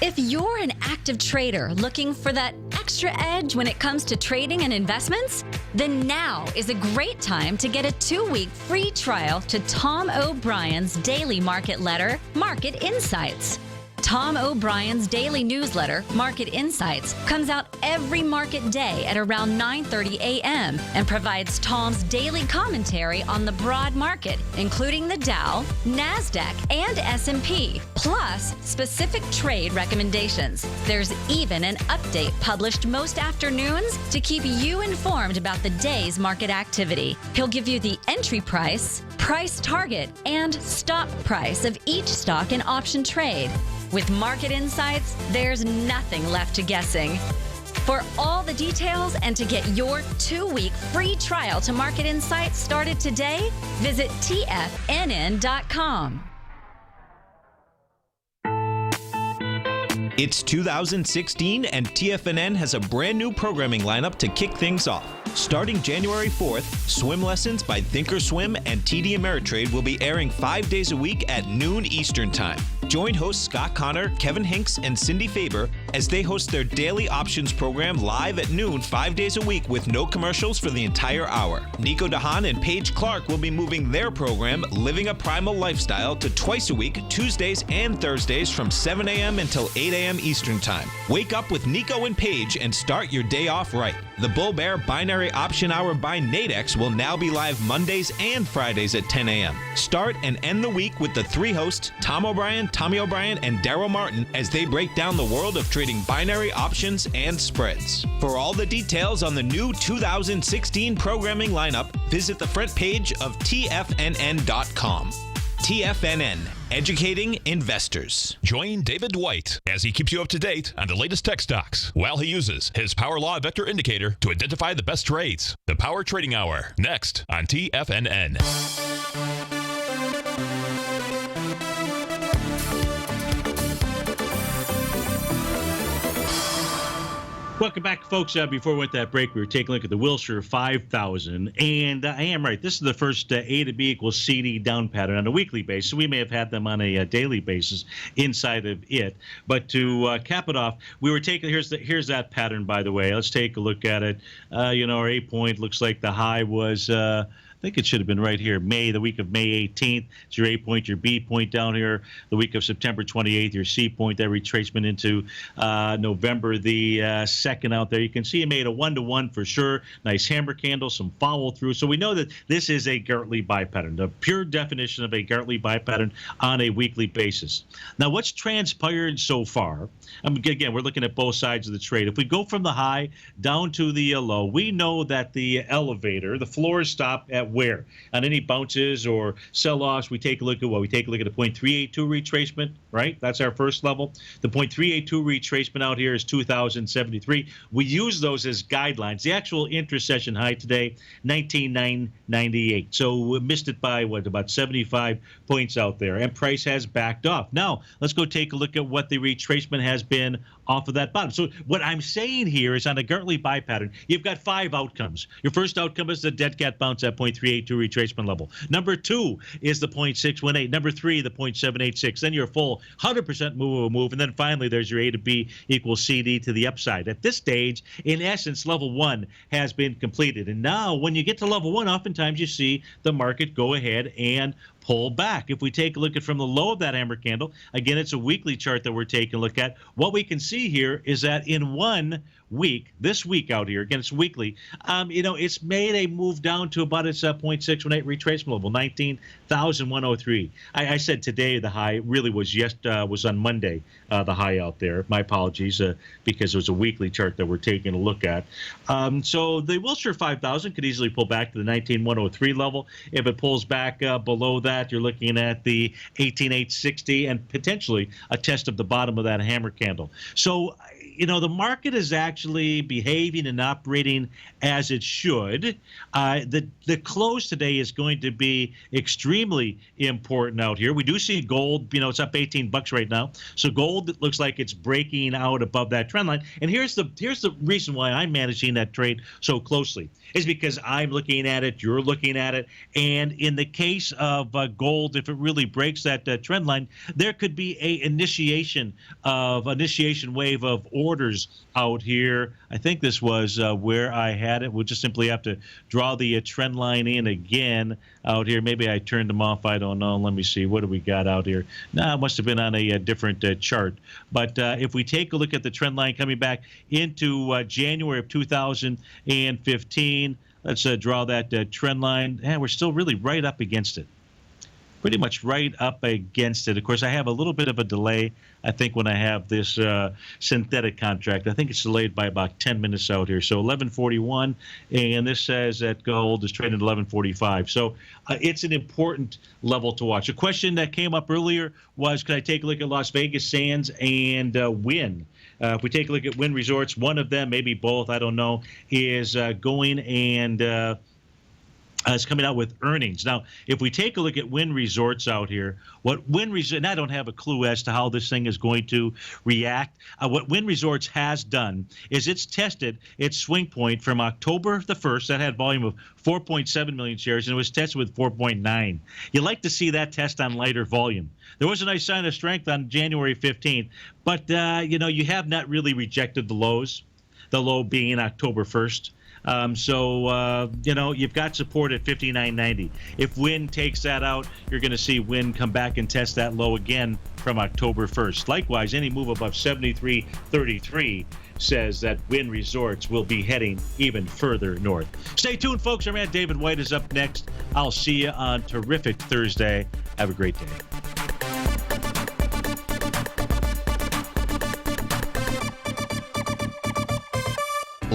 If you're an active trader looking for that extra edge when it comes to trading and investments, then now is a great time to get a 2-week free trial to Tom O'Brien's daily market letter, Market Insights. Tom O'Brien's daily newsletter, Market Insights, comes out every market day at around 9:30 a.m. and provides Tom's daily commentary on the broad market, including the Dow, NASDAQ, and S&P, plus specific trade recommendations. There's even an update published most afternoons to keep you informed about the day's market activity. He'll give you the entry price, price target, and stop price of each stock and option trade. With Market Insights, there's nothing left to guessing. For all the details and to get your 2-week free trial to Market Insights started today, visit TFNN.com. It's 2016 and TFNN has a brand new programming lineup to kick things off. Starting January 4th, swim lessons by Thinkorswim and TD Ameritrade will be airing 5 days a week at noon Eastern Time. Join hosts Scott Connor, Kevin Hinks, and Cindy Faber as they host their daily options program live at noon 5 days a week with no commercials for the entire hour. Nico DeHaan and Paige Clark will be moving their program, Living a Primal Lifestyle, to twice a week, Tuesdays and Thursdays from 7 a.m. until 8 a.m. Eastern Time. Wake up with Nico and Paige and start your day off right. The Bull Bear Binary Option Hour by Nadex will now be live Mondays and Fridays at 10 a.m. Start and end the week with the 3 hosts, Tom O'Brien, Tommy O'Brien, and Daryl Martin, as they break down the world of trading binary options and spreads. For all the details on the new 2016 programming lineup, visit the front page of TFNN.com. TFNN, educating investors. Join David Dwight as he keeps you up to date on the latest tech stocks while he uses his Power Law Vector Indicator to identify the best trades. The Power Trading Hour, next on TFNN. Welcome back, folks. Before we went that break, we were taking a look at the Wilshire 5000. And I am right. This is the first A to B equals CD down pattern on a weekly basis. We may have had them on a daily basis inside of it. But to cap it off, we were taking, here's that pattern, by the way. Let's take a look at it. Our A point looks like the high was... I think it should have been right here, the week of May 18th. It's your A point, your B point down here. The week of September 28th, your C point, that retracement into November the 2nd out there. You can see it made a 1-to-1 for sure. Nice hammer candle, some follow through. So we know that this is a Gartley buy pattern, the pure definition of a Gartley buy pattern on a weekly basis. Now, what's transpired so far? Again, we're looking at both sides of the trade. If we go from the high down to the low, we know that the elevator, the floors stop at where? On any bounces or sell-offs, we take a look at what? We take a look at the 0.382 retracement, right? That's our first level. The 0.382 retracement out here is 2,073. We use those as guidelines. The actual intra-session high today, 19,998. So we missed it by, about 75 points out there. And price has backed off. Now, let's go take a look at what the retracement has been off of that bottom. So what I'm saying here is on a Gartley buy pattern, you've got 5 outcomes. Your first outcome is the dead cat bounce at 0.382 retracement level. Number 2 is the 0.618. Number 3, the 0.786. Then your full 100% move. And then finally, there's your A to B equals CD to the upside. At this stage, in essence, level 1 has been completed. And now when you get to level 1, oftentimes you see the market go ahead and pull back. If we take a look at from the low of that hammer candle, again, it's a weekly chart that we're taking a look at. What we can see here is that in 1 week, this week out here, again, it's weekly, it's made a move down to about its 0.618 retracement level, 19,103. I said today the high really was on Monday, the high out there. My apologies, because it was a weekly chart that we're taking a look at. So the Wilshire 5000 could easily pull back to the 19,103 level. If it pulls back below that, you're looking at the 18,860 and potentially a test of the bottom of that hammer candle. So, the market is actually behaving and operating as it should. The close today is going to be extremely important out here. We do see gold, it's up $18 right now. So gold looks like it's breaking out above that trend line. And here's the reason why I'm managing that trade so closely is because I'm looking at it, you're looking at it. And in the case of gold, if it really breaks that trend line, there could be a initiation wave of orders out here. I think this was where I had it. We'll just simply have to draw the trend line in again out here. Maybe I turned them off. I don't know. Let me see. What do we got out here? It must have been on a different chart. But if we take a look at the trend line coming back into January of 2015, let's draw that trend line. We're still really right up against it. Pretty much right up against it. Of course, I have a little bit of a delay, I think, when I have this synthetic contract. I think it's delayed by about 10 minutes out here. So 11:41, and this says that gold is trading at 11:45. So it's an important level to watch. A question that came up earlier was, could I take a look at Las Vegas Sands and Wynn? If we take a look at Wynn Resorts, one of them, maybe both, I don't know, is going and is coming out with earnings. Now, if we take a look at Wynn Resorts out here, what Wynn Resorts, and I don't have a clue as to how this thing is going to react. What Wynn Resorts has done is it's tested its swing point from October the 1st. That had volume of 4.7 million shares, and it was tested with 4.9. You like to see that test on lighter volume. There was a nice sign of strength on January 15th, but, you have not really rejected the lows, the low being October 1st. You've got support at 59.90. If Wynn takes that out, you're going to see Wynn come back and test that low again from October 1st. Likewise, any move above 73.33 says that Wynn Resorts will be heading even further north. Stay tuned, folks. Our man David White is up next. I'll see you on Terrific Thursday. Have a great day.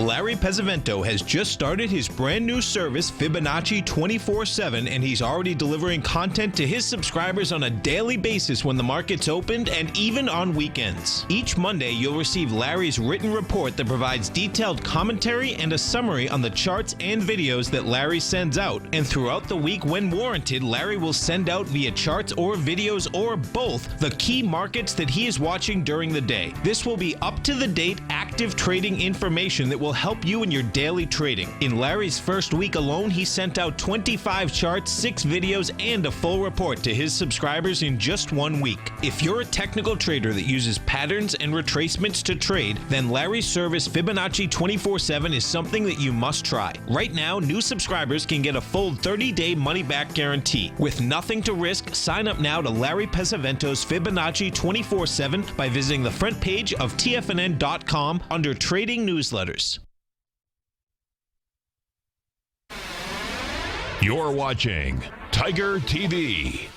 Larry Pesavento has just started his brand new service, Fibonacci 24/7, and he's already delivering content to his subscribers on a daily basis when the market's opened and even on weekends. Each Monday, you'll receive Larry's written report that provides detailed commentary and a summary on the charts and videos that Larry sends out. And throughout the week, when warranted, Larry will send out via charts or videos or both the key markets that he is watching during the day. This will be up-to-the-date, active trading information that will help you in your daily trading. In Larry's first week alone, he sent out 25 charts, 6 videos, and a full report to his subscribers in just 1 week. If you're a technical trader that uses patterns and retracements to trade, then Larry's service Fibonacci 24/7 is something that you must try. Right now, new subscribers can get a full 30-day money-back guarantee. With nothing to risk, sign up now to Larry Pesavento's Fibonacci 24/7 by visiting the front page of TFNN.com under Trading Newsletters. You're watching Tiger TV.